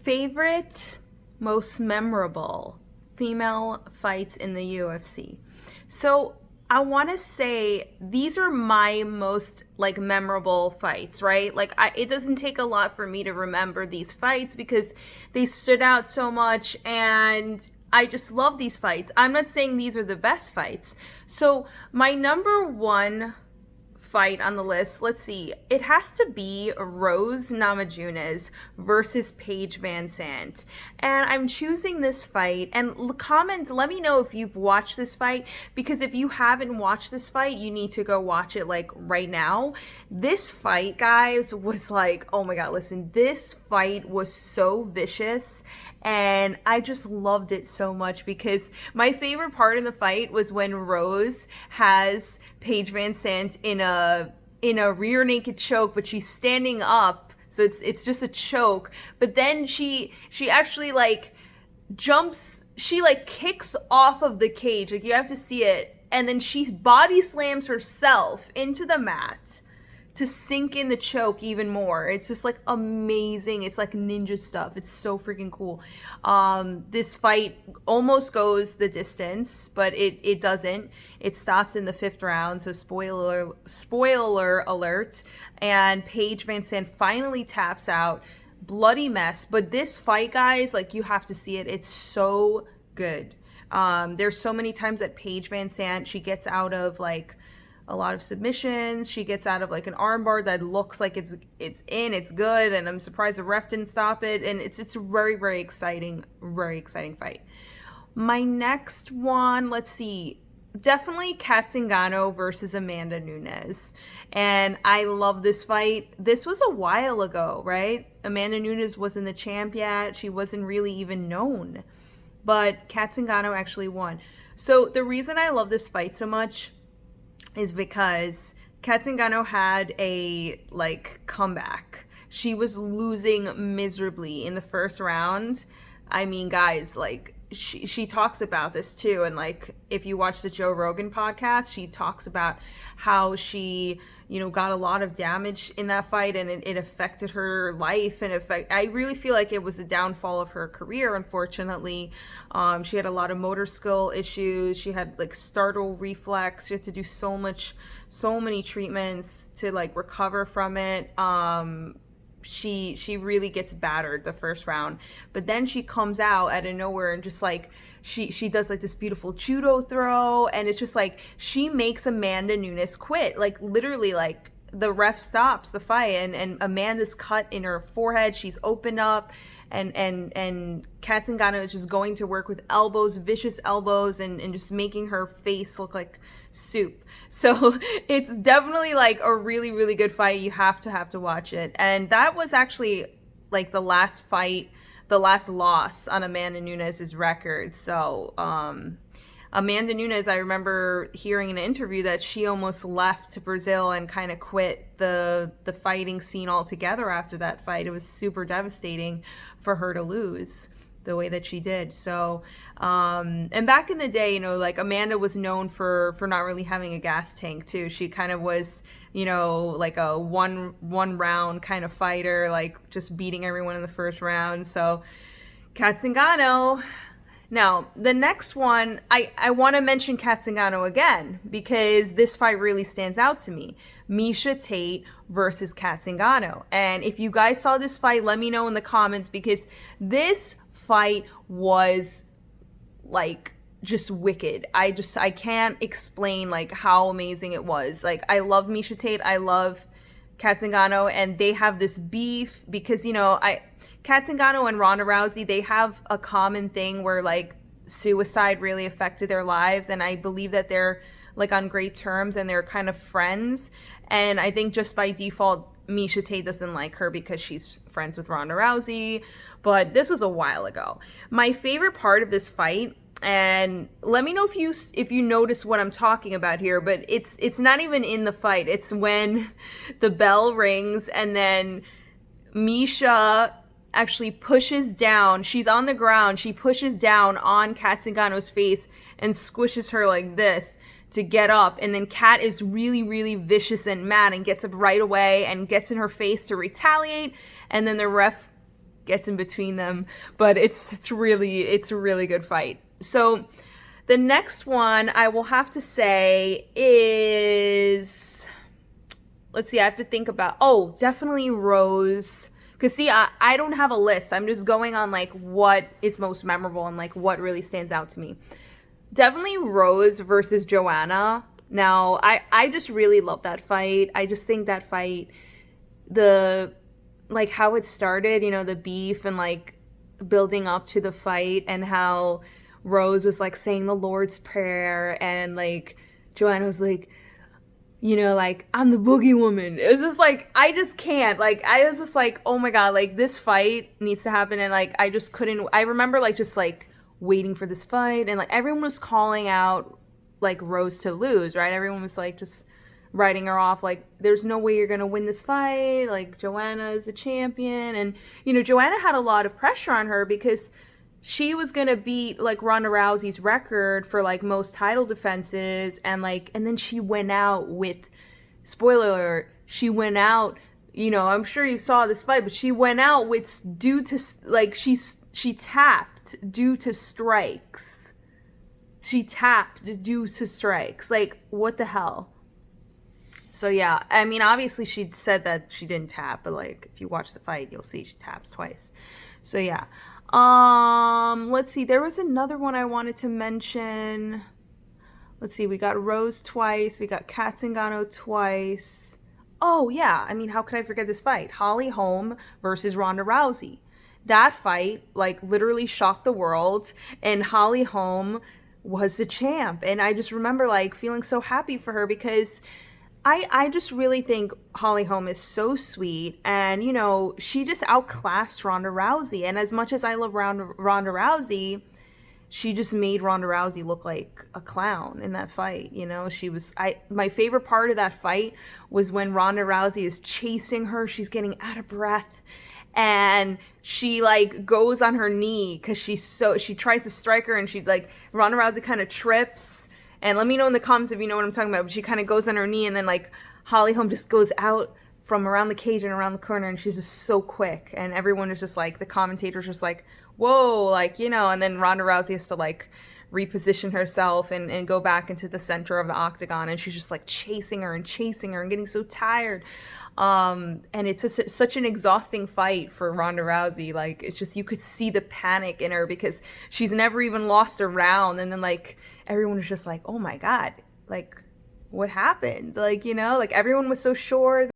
Favorite, most memorable female fights in the UFC. So I want to say these are my most like memorable fights, right? It doesn't take a lot for me to remember these fights because they stood out so much and I just love these fights. I'm not saying these are the best fights. So my number one fight on the list, let's see, it has to be Rose Namajunas versus Paige Van Sant. And I'm choosing this fight. And comment, let me know if you've watched this fight, because if you haven't watched this fight, you need to go watch it like right now. This fight, guys, was like, oh my god, listen, this fight was so vicious and I just loved it so much because my favorite part in the fight was when Rose has Paige Van Sant in a rear naked choke, but she's standing up, so it's just a choke. But then she actually like jumps, she like kicks off of the cage, like you have to see it, and then she body slams herself into the mat to sink in the choke even more. It's just like amazing. It's like ninja stuff. It's so freaking cool. This fight almost goes the distance, but it doesn't. It stops in the 5th round, so spoiler alert. And Paige Van Sant finally taps out. Bloody mess. But this fight, guys, like you have to see it. It's so good. There's so many times that Paige Van Sant, she gets out of like a lot of submissions. She gets out of like an armbar that looks like it's good, and I'm surprised the ref didn't stop it. And it's a very exciting fight. My next one, let's see, definitely Kat Zingano versus Amanda Nunes. And I love this fight. This was a while ago, right? Amanda Nunes wasn't the champ yet. She wasn't really even known. But Kat Zingano actually won. So the reason I love this fight so much is because Kat Zingano had a like comeback. She was losing miserably in the first round. I mean, guys, like she talks about this too, and like if you watch the Joe Rogan podcast, she talks about how she got a lot of damage in that fight, and it affected her life, and I really feel like it was the downfall of her career, unfortunately. She had a lot of motor skill issues. She had like startle reflex. She had to do so many treatments to like recover from it. She really gets battered the first round, but then she comes out out of nowhere and just like she does like this beautiful judo throw, and it's just like she makes Amanda Nunes quit. Like literally, like the ref stops the fight, and Amanda's cut in her forehead. She's opened up, and Kat Zingano is just going to work with elbows, vicious elbows, and just making her face look like soup. So it's definitely like a really good fight. You have to watch it. And that was actually like the last loss on Amanda Nunes' record. So Amanda Nunes, I remember hearing in an interview that she almost left to Brazil and kind of quit the fighting scene altogether after that fight. It was super devastating for her to lose the way that she did. So and back in the day, like Amanda was known for not really having a gas tank too. She kind of was, like a one round kind of fighter, like just beating everyone in the first round. So Kat Zingano. Now, the next one, I want to mention Kat Zingano again because this fight really stands out to me. Miesha Tate versus Kat Zingano. And if you guys saw this fight, let me know in the comments, because this fight was like just wicked. I can't explain like how amazing it was. Like I love Miesha Tate, I love Kat Zingano, and they have this beef because Kat Zingano and Ronda Rousey, they have a common thing where like suicide really affected their lives, and I believe that they're like on great terms and they're kind of friends. And I think just by default Miesha Tate doesn't like her because she's friends with Ronda Rousey. But this was a while ago. My favorite part of this fight, and let me know if you notice what I'm talking about here, but it's not even in the fight. It's when the bell rings and then Miesha actually pushes down. She's on the ground. She pushes down on Kat Zingano's face and squishes her like this to get up. And then Kat is really vicious and mad and gets up right away and gets in her face to retaliate. And then the ref gets in between them, but it's a really good fight. So the next one I will have to say is, let's see, I have to think about, oh, definitely Rose. Because, see, I don't have a list. I'm just going on, like, what is most memorable and, like, what really stands out to me. Definitely Rose versus Joanna. Now, I just really love that fight. I just think that fight, the, like, how it started, you know, the beef and, like, building up to the fight, and how Rose was, like, saying the Lord's Prayer, and, like, Joanna was like, you know, like, I'm the boogie woman. It was just like, I just can't. Like, I was just like, oh my God, like, this fight needs to happen. And, like, I just couldn't. I remember, like, just, like, waiting for this fight. And, like, everyone was calling out, like, Rose to lose, right? Everyone was, like, just writing her off. Like, there's no way you're going to win this fight. Like, Joanna is the champion. And, you know, Joanna had a lot of pressure on her because she was gonna beat like Ronda Rousey's record for like most title defenses, and like, and then she went out with, spoiler alert, she went out, you know, I'm sure you saw this fight, but she went out with, due to, like, she tapped due to strikes. She tapped due to strikes. Like, what the hell? So yeah, I mean, obviously she said that she didn't tap, but like, if you watch the fight, you'll see she taps twice. So yeah. Let's see. There was another one I wanted to mention. Let's see. We got Rose twice. We got Kat Zingano twice. Oh yeah. I mean, how could I forget this fight? Holly Holm versus Ronda Rousey. That fight, like, literally shocked the world, and Holly Holm was the champ. And I just remember, like, feeling so happy for her because I just really think Holly Holm is so sweet, and, you know, she just outclassed Ronda Rousey. And as much as I love Ronda Rousey, she just made Ronda Rousey look like a clown in that fight. You know, my favorite part of that fight was when Ronda Rousey is chasing her. She's getting out of breath, and she like goes on her knee because she tries to strike her, and she like, Ronda Rousey kind of trips. And let me know in the comments if you know what I'm talking about. But she kind of goes on her knee, and then like Holly Holm just goes out from around the cage and around the corner, and she's just so quick. And everyone is just like, the commentators just like, whoa, like, you know. And then Ronda Rousey has to like reposition herself and go back into the center of the octagon, and she's just like chasing her and getting so tired. And it's just such an exhausting fight for Ronda Rousey. Like, it's just, you could see the panic in her because she's never even lost a round. And then like everyone was just like, oh my God, like, what happened? Like, you know, like everyone was so sure